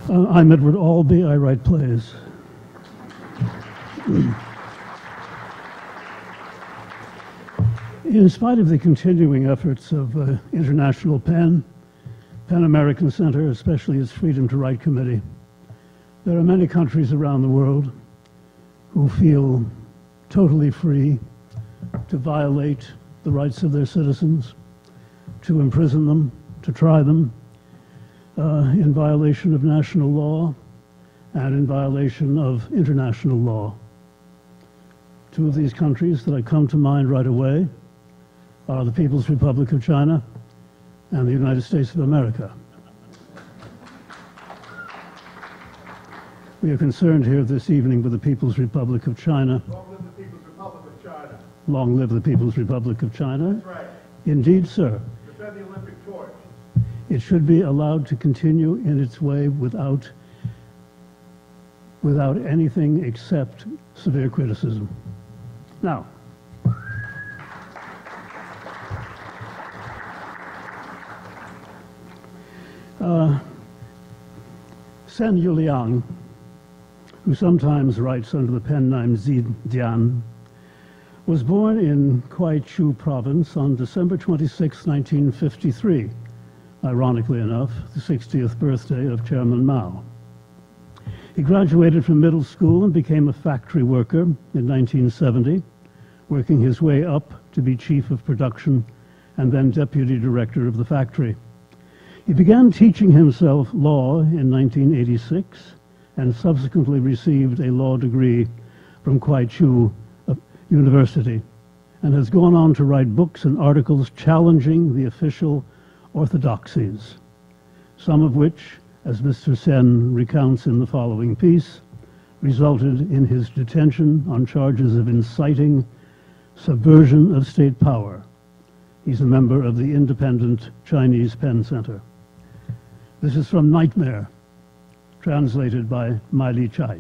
I'm Edward Albee. I write plays. In spite of the continuing efforts of International PEN American Center, especially its Freedom to Write Committee, there are many countries around the world who feel totally free to violate the rights of their citizens, to imprison them, to try them in violation of national law and in violation of international law. Two of these countries that come to mind right away are the People's Republic of China and the United States of America. We are concerned here this evening with the People's Republic of China. Long live the People's Republic of China. Long live the People's Republic of China. That's right. Indeed, sir. Defend the Olympic torch. It should be allowed to continue in its way without anything except severe criticism. Now, Shen Youlian, who sometimes writes under the pen name Dian, was born in Kwaichu province on December 26, 1953, ironically enough, the 60th birthday of Chairman Mao. He graduated from middle school and became a factory worker in 1970, working his way up to be chief of production and then deputy director of the factory. He began teaching himself law in 1986 and subsequently received a law degree from Kwaichu University and has gone on to write books and articles challenging the official orthodoxies, some of which, as Mr. Sen recounts in the following piece, resulted in his detention on charges of inciting subversion of state power. He's a member of the independent Chinese Pen Center. This is from Nightmare, translated by Miley Chai.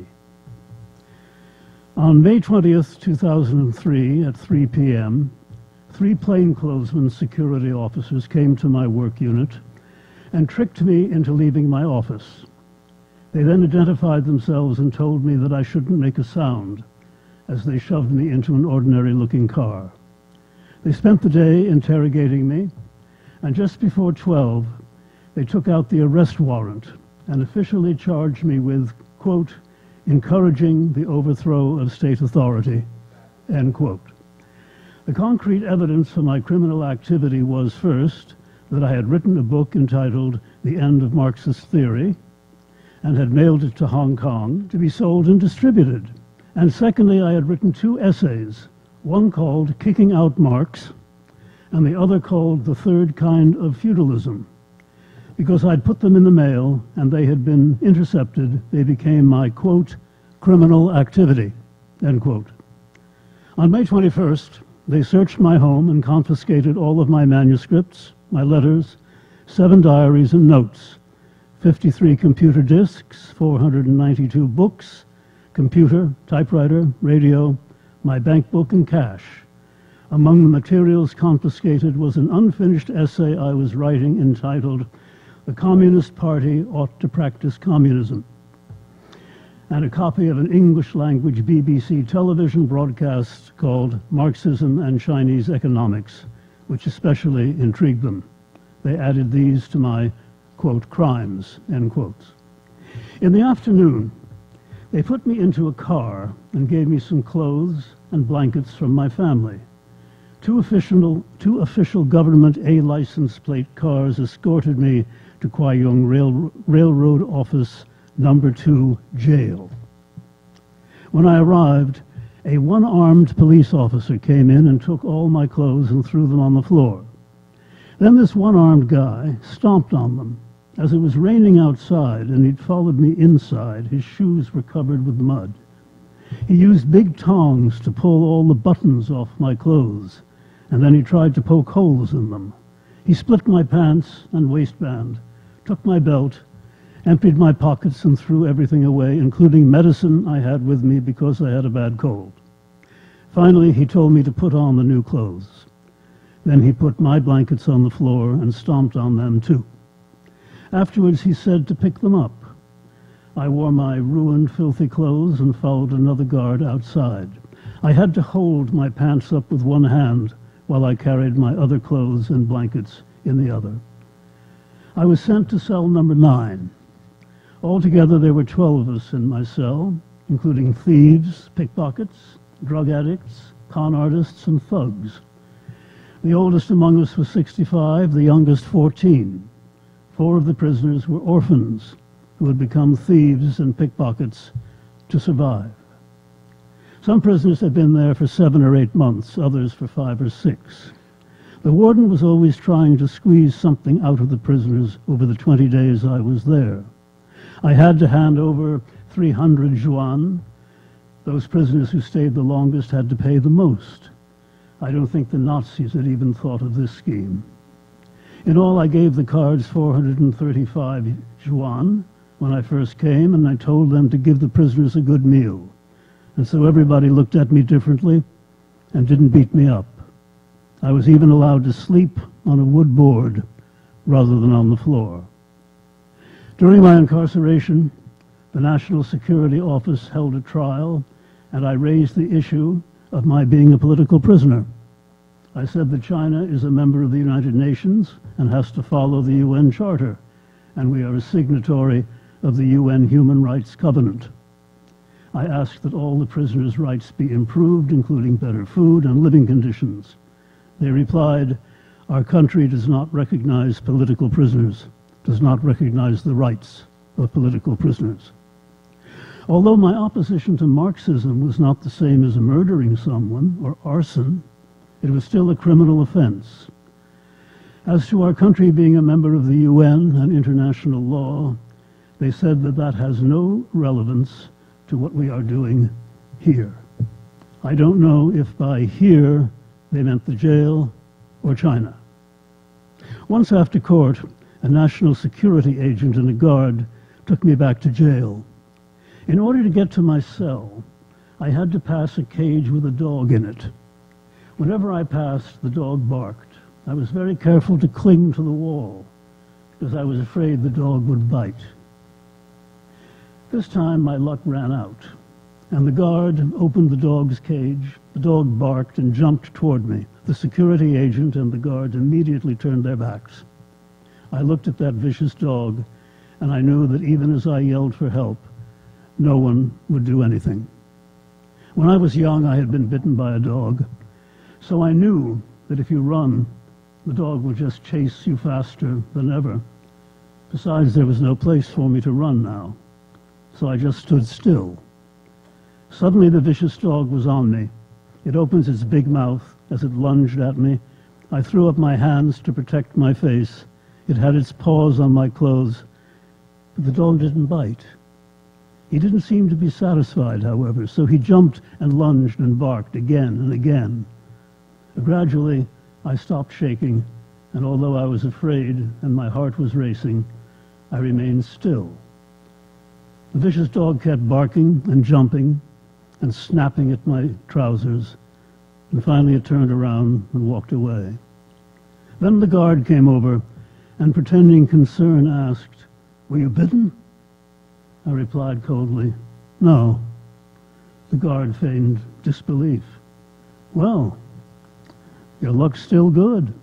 On May 20th, 2003, at 3 p.m., 3 plainclothesmen security officers came to my work unit and tricked me into leaving my office. They then identified themselves and told me that I shouldn't make a sound as they shoved me into an ordinary-looking car. They spent the day interrogating me, and just before 12, they took out the arrest warrant and officially charged me with, quote, encouraging the overthrow of state authority, end quote. The concrete evidence for my criminal activity was, first, that I had written a book entitled The End of Marxist Theory and had mailed it to Hong Kong to be sold and distributed. And secondly, I had written 2 essays, one called Kicking Out Marx and the other called The Third Kind of Feudalism. Because I'd put them in the mail and they had been intercepted, they became my, quote, criminal activity, end quote. On May 21st, they searched my home and confiscated all of my manuscripts, my letters, 7 diaries and notes, 53 computer disks, 492 books, computer, typewriter, radio, my bank book, and cash. Among the materials confiscated was an unfinished essay I was writing entitled The Communist Party Ought to Practice Communism, and a copy of an English-language BBC television broadcast called Marxism and Chinese Economics, which especially intrigued them. They added these to my, quote, crimes, end quotes. In the afternoon, they put me into a car and gave me some clothes and blankets from my family. Two official government A license plate cars escorted me to Kwayong Railroad Office Number 2 jail. When I arrived, a one-armed police officer came in and took all my clothes and threw them on the floor. Then this one-armed guy stomped on them. As it was raining outside and he'd followed me inside, his shoes were covered with mud. He used big tongs to pull all the buttons off my clothes, and then he tried to poke holes in them. He split my pants and waistband, took my belt, emptied my pockets and threw everything away, including medicine I had with me because I had a bad cold. Finally, he told me to put on the new clothes. Then he put my blankets on the floor and stomped on them too. Afterwards, he said to pick them up. I wore my ruined, filthy clothes and followed another guard outside. I had to hold my pants up with one hand while I carried my other clothes and blankets in the other. I was sent to cell number 9. Altogether, there were 12 of us in my cell, including thieves, pickpockets, drug addicts, con artists, and thugs. The oldest among us was 65, the youngest 14. 4 of the prisoners were orphans who had become thieves and pickpockets to survive. Some prisoners had been there for 7 or 8 months, others for 5 or 6. The warden was always trying to squeeze something out of the prisoners over the 20 days I was there. I had to hand over 300 yuan. Those prisoners who stayed the longest had to pay the most. I don't think the Nazis had even thought of this scheme. In all, I gave the guards 435 yuan when I first came, and I told them to give the prisoners a good meal. And so everybody looked at me differently and didn't beat me up. I was even allowed to sleep on a wood board rather than on the floor. During my incarceration, the National Security Office held a trial, and I raised the issue of my being a political prisoner. I said that China is a member of the United Nations and has to follow the UN Charter, and we are a signatory of the UN Human Rights Covenant. I asked that all the prisoners' rights be improved, including better food and living conditions. They replied, "Our country does not recognize political prisoners, does not recognize the rights of political prisoners." Although my opposition to Marxism was not the same as murdering someone or arson, it was still a criminal offense. As to our country being a member of the UN and international law, they said that that has no relevance to what we are doing here. I don't know if by here they meant the jail or China. Once after court, a national security agent and a guard took me back to jail. In order to get to my cell, I had to pass a cage with a dog in it. Whenever I passed, the dog barked. I was very careful to cling to the wall because I was afraid the dog would bite. This time my luck ran out, and the guard opened the dog's cage. The dog barked and jumped toward me. The security agent and the guard immediately turned their backs. I looked at that vicious dog, and I knew that even as I yelled for help, no one would do anything. When I was young, I had been bitten by a dog, so I knew that if you run, the dog will just chase you faster than ever. Besides, there was no place for me to run now, so I just stood still. Suddenly, the vicious dog was on me. It opens its big mouth as it lunged at me. I threw up my hands to protect my face. It had its paws on my clothes, but the dog didn't bite. He didn't seem to be satisfied, however, so he jumped and lunged and barked again and again. Gradually, I stopped shaking, and although I was afraid and my heart was racing, I remained still. The vicious dog kept barking and jumping and snapping at my trousers, and finally it turned around and walked away. Then the guard came over and, pretending concern, asked, "Were you bitten?" I replied coldly, "No." The guard feigned disbelief. "Well, your luck's still good."